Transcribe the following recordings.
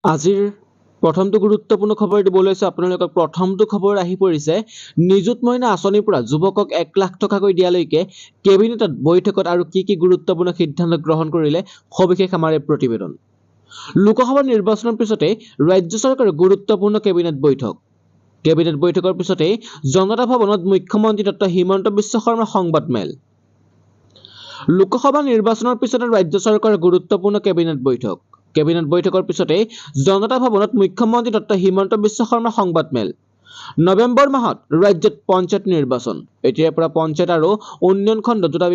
আজিৰ প্ৰথমটো গুৰুত্বপূৰ্ণ খবৰ দিবলৈ আছে আপোনালোকক। প্ৰথমটো খবৰ আহি পৰিছে নিযুত মইনা আঁচনিৰ পৰা যুৱকক 1 লাখ টকাকৈ দিয়ালৈকে কেবিনেটত বৈঠকত আৰু কি গুৰুত্বপূৰ্ণ সিদ্ধান্ত গ্ৰহণ কৰিলে সবিশেষ আমাৰ এই প্ৰতিবেদন। লোকসভা নিৰ্বাচনৰ পিছতে ৰাজ্য চৰকাৰৰ গুৰুত্বপূৰ্ণ কেবিনেট বৈঠক। কেবিনেট বৈঠকৰ পিছতে জনতা ভৱনত মুখ্যমন্ত্ৰী ডক্টৰ হিমন্ত বিশ্ব শৰ্মাৰ সংবাদমেল। লোকসভা নিৰ্বাচনৰ পিছতে ৰাজ্য চৰকাৰৰ গুৰুত্বপূৰ্ণ কেবিনেট বৈঠক। কেবিনেট বৈঠকৰ পিছতে জনতা ভৱনত মুখ্যমন্ত্ৰী ডক্টৰ হিমন্ত বিশ্ব শৰ্মাৰ সংবাদমেল। নৱেম্বৰ মাহত ৰাজ্যত পঞ্চায়ত নিৰ্বাচন। এতিয়াৰ পৰা পঞ্চায়ত আৰু উন্নয়ন খণ্ড দুটা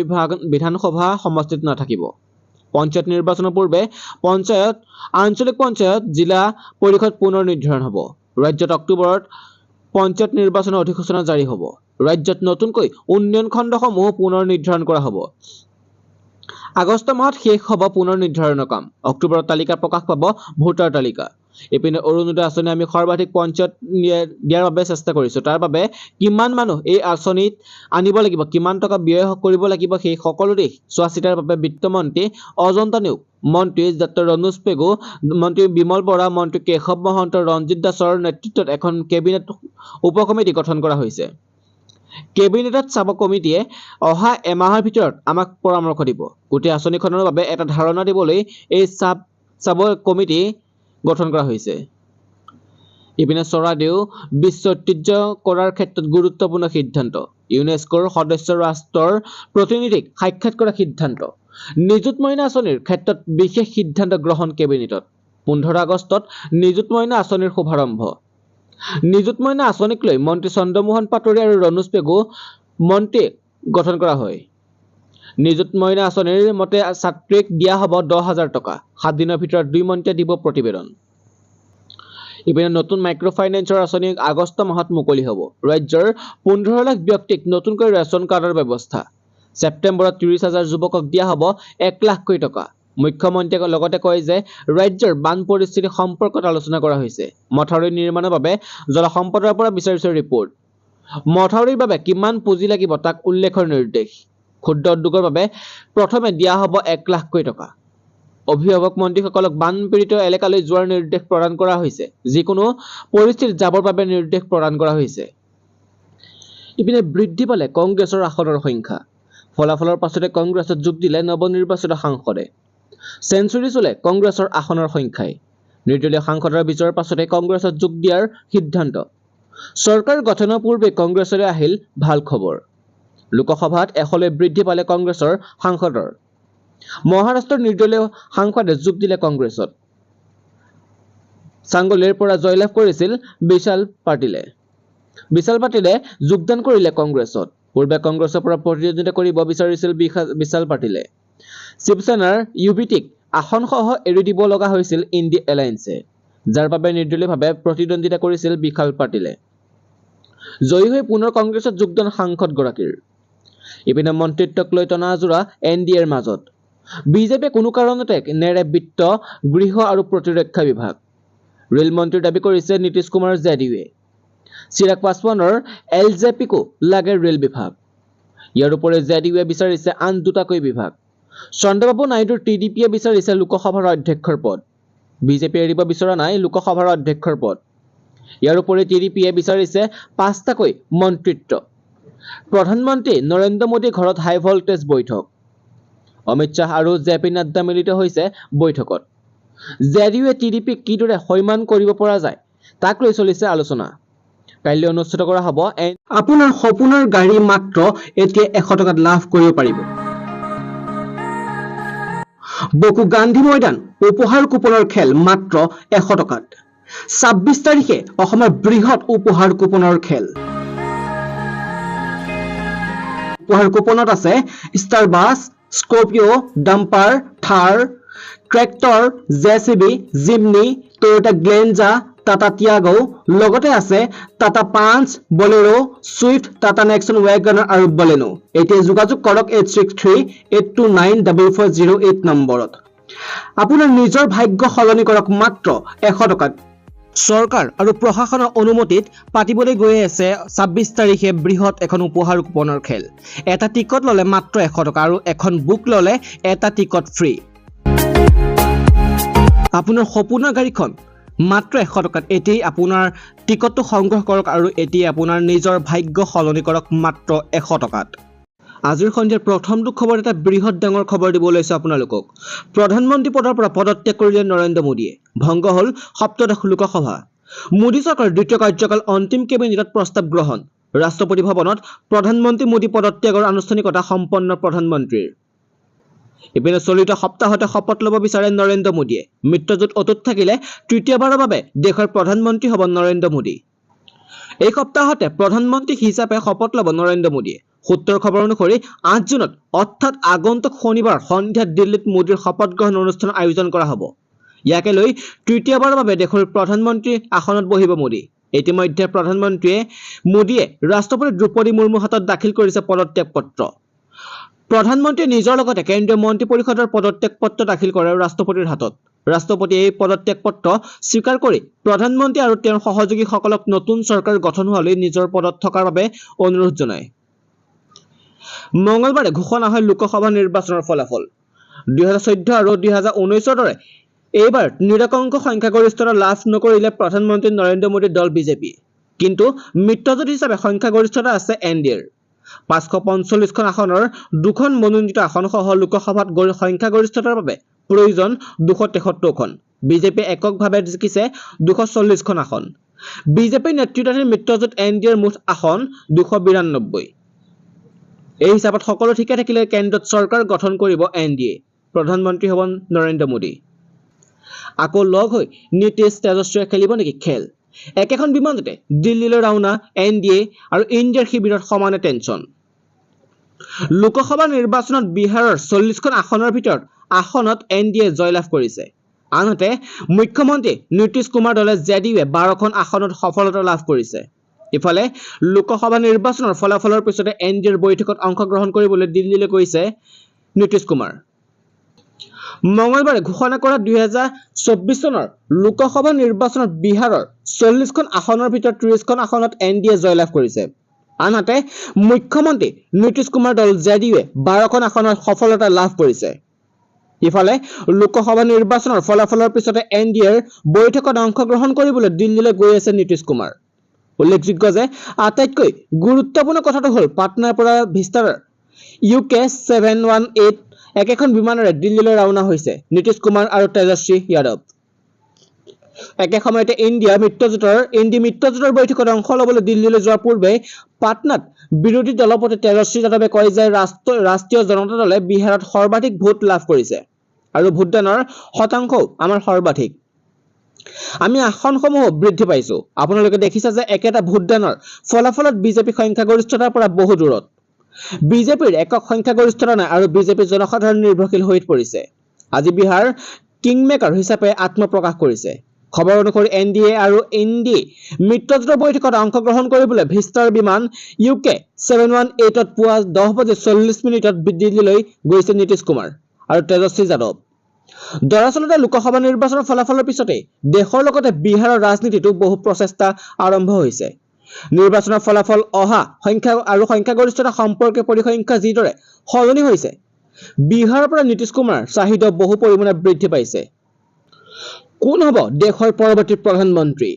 বিধানসভা সমষ্টিত নাথাকিব। পঞ্চায়ত নিৰ্বাচনৰ পূৰ্বে পঞ্চায়ত, আঞ্চলিক পঞ্চায়ত, জিলা পৰিষদ পুনৰ নিৰ্ধাৰণ হ'ব। ৰাজ্যত অক্টোবৰত পঞ্চায়ত নিৰ্বাচনৰ অধিসূচনা জাৰি হ'ব। ৰাজ্যত নতুনকৈ উন্নয়ন খণ্ডসমূহ পুনৰ নিৰ্ধাৰণ কৰা হ'ব। আগষ্ট মাহত শেষ হ'ব পুনৰ নিৰ্ধাৰণৰ কাম। অক্টোবৰত তালিকা প্ৰকাশ পাব ভোটাৰ তালিকা। ইপিনে অৰুণোদয় আঁচনি আমি সৰ্বাধিক পঞ্চায়ত দিয়াৰ বাবে চেষ্টা কৰিছোঁ। তাৰ বাবে কিমান মানুহ এই আঁচনিত আনিব লাগিব, কিমান টকা ব্যয় কৰিব লাগিব, সেই সকলো দিশ চোৱা চিতাৰ বাবে বিত্তমন্ত্ৰী অজন্তা নেওগ, মন্ত্ৰী ডক্টৰ ৰণোজ পেগু, মন্ত্ৰী বিমল বৰা, মন্ত্ৰী কেশৱ মহন্ত, ৰঞ্জিত দাসৰ নেতৃত্বত এখন কেবিনেট উপকমিটি গঠন কৰা হৈছে। কেবিনেটত চাব কমিটিয়ে অহা এমাহৰ ভিতৰত আমাক পৰামৰ্শ দিব। গোটেই আঁচনিখনৰ বাবে এটা ধাৰণা দিবলৈ এই চাব কমিটি গঠন কৰা হৈছে। ইপিনে চৰাইদেউ বিশ্ব ঐতিহ্য কৰাৰ ক্ষেত্ৰত গুৰুত্বপূৰ্ণ সিদ্ধান্ত। ইউনেস্কোৰ সদস্য ৰাষ্ট্ৰৰ প্ৰতিনিধিক সাক্ষাৎ কৰা সিদ্ধান্ত। নিযুত মইনা আঁচনিৰ ক্ষেত্ৰত বিশেষ সিদ্ধান্ত গ্ৰহণ কেবিনেটত। 15 আগষ্টত নিযুত মইনা আঁচনিৰ শুভাৰম্ভ। নিযুত মইনা আঁচনিক লৈ মন্ত্ৰী চন্দ্ৰমোহন পাটোৱাৰী আৰু ৰণোজ পেগু মন্ত্ৰী গঠন কৰা হয়। নিযুত মইনা আঁচনিৰ মতে ছাত্ৰীক দিয়া হ'ব 10,000 টকা। 7 দিনৰ ভিতৰত 2 মন্ত্ৰীয়ে দিব প্ৰতিবেদন। ইপিনে নতুন মাইক্ৰ ফাইনেন্সৰ আঁচনি আগষ্ট মাহত মুকলি হ'ব। ৰাজ্যৰ 15 লাখ ব্যক্তিক নতুনকৈ ৰেচন কাৰ্ডৰ ব্যৱস্থা। ছেপ্টেম্বৰত 30,000 যুৱকক দিয়া হ'ব 1 লাখকৈ টকা। মুখ্যমন্ত্ৰীয়ে লগতে কয় যে ৰাজ্যৰ বান পৰিস্থিতি সম্পৰ্কত আলোচনা কৰা হৈছে। মথাউৰি নিৰ্মাণৰ বাবে জলসম্পদৰ পৰা বিচাৰিছে ৰিপৰ্ট। মথাউৰিৰ বাবে কিমান পুঁজি লাগিব তাক উল্লেখৰ নিৰ্দেশ। ক্ষুদ্ৰ উদ্যোগৰ বাবে প্ৰথমে দিয়া হ'ব 1 লাখকৈ টকা। অভিভাৱক মন্ত্ৰীসকলক বানপীড়িত এলেকালৈ যোৱাৰ নিৰ্দেশ প্ৰদান কৰা হৈছে। যিকোনো পৰিস্থিতিত যাবৰ বাবে নিৰ্দেশ প্ৰদান কৰা হৈছে। ইপিনে বৃদ্ধি পালে কংগ্ৰেছৰ আসনৰ সংখ্যা। ফলাফলৰ পাছতে কংগ্ৰেছত যোগ দিলে নৱনিৰ্বাচিত সাংসদে। চেঞ্চুৰী চলে কংগ্ৰেছৰ আসনৰ সংখ্যাই। নিৰ্দলীয় সাংসদৰ বিজয়ৰ পাছতে কংগ্ৰেছত যোগ দিয়াৰ সিদ্ধান্ত। চৰকাৰ গঠনৰ পূৰ্বে কংগ্ৰেছলৈ আহিল ভাল খবৰ। লোকসভাত 100লৈ বৃদ্ধি পালে কংগ্ৰেছৰ সাংসদৰ। মহাৰাষ্ট্ৰৰ নিৰ্দলীয় সাংসদে যোগ দিলে কংগ্ৰেছত। চাংগলীৰ পৰা জয়লাভ কৰিছিল বিশাল পাটিলে। বিশাল পাটিলে যোগদান কৰিলে কংগ্ৰেছত। পূৰ্বে কংগ্ৰেছৰ পৰা প্ৰতিদ্বন্দ্বিতা কৰিব বিচাৰিছিল বিশাল পাটিলে। শিৱসেনাৰ ইউবিটিক আসনসহ এৰি দিব লগা হৈছিল ইণ্ডিয়া এলায়েন্সে, যাৰ বাবে নিৰ্দলীয়ভাৱে প্ৰতিদ্বন্দ্বিতা কৰিছিল বিশাল পাটিলে। জয়ী হৈ পুনৰ কংগ্ৰেছত যোগদান সাংসদগৰাকীৰ। ইপিনে মন্ত্ৰিত্বক লৈ টনাজোৰা NDAৰ মাজত। বিজেপিয়ে কোনো কাৰণতে নেৰে বিত্ত, গৃহ আৰু প্ৰতিৰক্ষা বিভাগ। ৰেল মন্ত্ৰীৰ দাবী কৰিছে নীতিশ কুমাৰ জেডিউৱে। চিৰাগ পাছৱানৰ LJPকো লাগে ৰেল বিভাগ। ইয়াৰ উপৰি জেডিউৱে বিচাৰিছে আন 2টাকৈ বিভাগ। চন্দ্ৰবাবু নাইডুৰ TDPয়ে বিচাৰিছে লোকসভাৰ অধ্যক্ষৰ পদ। বিজেপিয়ে এৰিব বিচৰা নাই লোকসভাৰ অধ্যক্ষৰ পদ। ইয়াৰ উপৰি TDPয়ে বিচাৰিছে 5টাকৈ মন্ত্ৰিত্ব। প্ৰধানমন্ত্ৰী নৰেন্দ্ৰ মোদীৰ ঘৰত হাই ভল্টেজ বৈঠক। অমিত শ্বাহ আৰু JP নাড্ডা মিলিত হৈছে বৈঠকত। জেডিউৱে TDPক কিদৰে সৈমান কৰিব পৰা যায় তাক লৈ চলিছে আলোচনা। কাইলৈ অনুষ্ঠিত কৰা হ'ব আপোনাৰ সপোনৰ গাড়ী মাত্ৰ এতিয়া 100 টকাত লাভ কৰিব পাৰিব। বকু গান্ধী ময়দান উপহাৰ কুপনৰ খেল মাত্ৰ 100 টকাত। 26 তাৰিখে অসমৰ বৃহৎ উপহাৰ কুপনৰ খেল। উপহাৰ কুপনত আছে star bus, Scorpio', dumper, Thar, tractor, JCB, Jimny, Toyota Glanza, Tata Tiago, লগতে আছে Tata Punch, Bolero, Swift, Tata Nexon WagonR আৰু বলেনো। এতিয়া যোগাযোগ কৰক 8638294408 নম্বৰত। আপোনাৰ নিজৰ ভাগ্য সলনি কৰক মাত্ৰ 100 টকাত। চৰকাৰ আৰু প্ৰশাসনৰ অনুমতিত পাতিবলৈ গৈ আছে 26 তাৰিখে বৃহৎ এখন উপহাৰ কুপনৰ খেল। এটা টিকট ল'লে মাত্ৰ 100 টকা আৰু এখন বুক ল'লে এটা টিকট ফ্ৰী। আপোনাৰ সপোনৰ গাড়ীখন মাত্ৰ 100 টকাত এতিয়াই আপোনাৰ টিকটটো সংগ্ৰহ কৰক আৰু এতিয়াই আপোনাৰ নিজৰ ভাগ্য সলনি কৰক মাত্ৰ 100 টকাত। আজিৰ সন্ধিয়াৰ প্ৰথমটো খবৰ এটা বৃহৎ ডাঙৰ খবৰ দিব লৈছে আপোনালোকক। প্ৰধানমন্ত্ৰী পদৰ পৰা পদত্যাগ কৰিলে নৰেন্দ্ৰ মোদীয়ে। ভংগ হ'ল সপ্তদশ লোকসভা। মোদী চৰকাৰৰ দ্বিতীয় কাৰ্যকাল অন্তিম কেবিনেটত প্ৰস্তাৱ গ্ৰহণ। ৰাষ্ট্ৰপতি ভৱনত প্ৰধানমন্ত্ৰী মোদী পদত্যাগৰ আনুষ্ঠানিকতা সম্পন্ন প্ৰধানমন্ত্ৰীৰ। ইপিনে চলিত সপ্তাহতে শপত ল'ব বিচাৰে নৰেন্দ্ৰ মোদীয়ে। মিত্ৰজোঁট অটুট থাকিলে তৃতীয়বাৰৰ বাবে দেশৰ প্ৰধানমন্ত্ৰী হ'ব নৰেন্দ্ৰ মোদী। এই সপ্তাহতে প্ৰধানমন্ত্ৰী হিচাপে শপত ল'ব নৰেন্দ্ৰ মোদীয়ে। সূত্ৰৰ খবৰ অনুসৰি 8 জুনত অৰ্থাৎ আগন্তুক শনিবাৰ সন্ধিয়া দিল্লীত মোদীৰ শপত গ্ৰহণ অনুষ্ঠানৰ আয়োজন কৰা হ'ব। ইয়াকে লৈ তৃতীয়বাৰৰ বাবে দেশৰ প্ৰধানমন্ত্ৰীৰ আসনত বহিব মোদী। ইতিমধ্যে প্ৰধানমন্ত্ৰীয়ে মোদীয়ে ৰাষ্ট্ৰপতি দ্ৰৌপদী মুৰ্মুৰ হাতত দাখিল কৰিছে পদত্যাগ পত্ৰ। প্ৰধানমন্ত্ৰীয়ে নিজৰ লগতে কেন্দ্ৰীয় মন্ত্ৰী পৰিষদৰ পদত্যাগ পত্ৰ দাখিল কৰে ৰাষ্ট্ৰপতিৰ হাতত। ৰাষ্ট্ৰপতিয়ে এই পদত্যাগ পত্ৰ স্বীকাৰ কৰি প্ৰধানমন্ত্ৰী আৰু তেওঁৰ সহযোগীসকলক নতুন চৰকাৰ গঠন হোৱালৈ নিজৰ পদত থকাৰ বাবে অনুৰোধ জনায়। মঙলবাৰে ঘোষণা হয় লোকসভা নিৰ্বাচনৰ ফলাফল। 2014 আৰু 2019ৰ দৰে এইবাৰ নিৰংকুশ সংখ্যাগৰিষ্ঠতা লাভ নকৰিলে প্ৰধানমন্ত্ৰী নৰেন্দ্ৰ মোদীৰ দল বিজেপি। কিন্তু মিত্ৰজোঁট হিচাপে সংখ্যাগৰিষ্ঠতা আছে এনডিএৰ। 545খন আসনৰ 2খন মনোনীত আসনসহ লোকসভাত সংখ্যাগৰিষ্ঠতাৰ বাবে প্ৰয়োজন 273খন। বিজেপিয়ে এককভাৱে জিকিছে 240খন আসন। বিজেপি নেতৃত্বাধীন মিত্ৰজোঁট এনডিএৰ মুঠ আসন 292। এই হিচাপত সকলো ঠিকে থাকিলে কেন্দ্ৰত চৰকাৰ গঠন কৰিব এনডিএ। প্ৰধানমন্ত্ৰী হ'ব নৰেন্দ্ৰ মোদী। আকৌ লগ হৈ নীতিশ তেজস্বীয়ে খেলিব নেকি খেল? একেখন বিমানতে দিল্লীলৈ ৰাওনা এনডিএ আৰু ইণ্ডিয়াৰ শিবিৰত সমানে টেনচন। লোকসভা নিৰ্বাচনত বিহাৰৰ 40খন আসনৰ ভিতৰত আসনত এনডিএ জয়লাভ কৰিছে। আনহাতে মুখ্যমন্ত্ৰী নীতিশ কুমাৰ দলে জেডিইউৱে 12খন আসনত সফলতা লাভ কৰিছে। ইফালে লোকসভা নিৰ্বাচনৰ ফলাফলৰ পিছতে এনডিএৰ বৈঠকত অংশগ্ৰহণ কৰিবলৈ দিল্লীলৈ গৈছে নীতিশ কুমাৰ। মঙলবাৰে ঘোষণা কৰা 2024 চনৰ লোকসভা নিৰ্বাচনত বিহাৰৰ 40খন আসনৰ ভিতৰত 30খন আসনত এনডিএ জয়লাভ কৰিছে। আনহাতে মুখ্যমন্ত্ৰী নীতিশ কুমাৰ দল জেডিইউৱে 12খন আসনত সফলতা লাভ কৰিছে। ইফালে লোকসভা নিৰ্বাচনৰ ফলাফলৰ পিছতে এনডিএৰ বৈঠকত অংশগ্ৰহণ কৰিবলৈ দিল্লীলৈ গৈ আছে নীতিশ কুমাৰ। উল্লেখযোগ্য যে আটাইতকৈ গুৰুত্বপূৰ্ণ কথাটো হ'ল পাটনাৰ পৰা ভিস্তাৰাৰ UK718 একেখন বিমানেৰে দিল্লীলৈ ৰাওনা হৈছে নীতিশ কুমাৰ আৰু তেজস্বী যাদৱ। একে সময়তে ইণ্ডি মিত্ৰজোঁটৰ বৈঠকত অংশ ল'বলৈ দিল্লীলৈ যোৱাৰ পূৰ্বে পাটনাত বিৰোধী দলপতি তেজস্বী যাদৱে কয় যে ৰাষ্ট্ৰীয় জনতা দলে বিহাৰত সৰ্বাধিক ভোট লাভ কৰিছে আৰু ভোটদানৰ শতাংশও আমাৰ সৰ্বাধিক। আমি আসনসমূহ বৃদ্ধি পাইছো। আপোনালোকে দেখিছে যে একেটা ভোটদানৰ ফলাফলত বিজেপি সংখ্যাগৰিষ্ঠতাৰ পৰা বহু দূৰত। বিজেপিৰ একক সংখ্যাগৰিষ্ঠতা নাই আৰু বিজেপি জনসাধাৰণ নিৰ্ভৰশীল হৈ পৰিছে। আজি বিহাৰ কিংমেকাৰ হিচাপে আত্মপ্ৰকাশ কৰিছে। খবৰ অনুসৰি এনডিএ আৰু ইণ্ডি মিত্ৰজোঁটৰ বৈঠকত অংশগ্ৰহণ কৰিবলৈ ভিস্তাৰ বিমান UK718ত পুৱা 10:40 দিল্লীলৈ গৈছে নীতিশ কুমাৰ আৰু তেজস্বী যাদৱ। দৰাচলতে লোকসভা নিৰ্বাচনৰ ফলাফলৰ পিছতে দেশৰ লগতে বিহাৰৰ ৰাজনীতিতো বহু প্ৰচেষ্টা আৰম্ভ হৈছে। নিৰ্বাচনৰ ফলাফল অহা সংখ্যাগৰিষ্ঠতা সম্পৰ্কে পৰিসংখ্যা যিদৰে সলনি হৈছে, বিহাৰৰ পৰা নীতিশ কুমাৰ চাহিদা বহু পৰিমাণে বৃদ্ধি পাইছে। কোন হ'ব দেশৰ পৰৱৰ্তী প্ৰধানমন্ত্ৰী?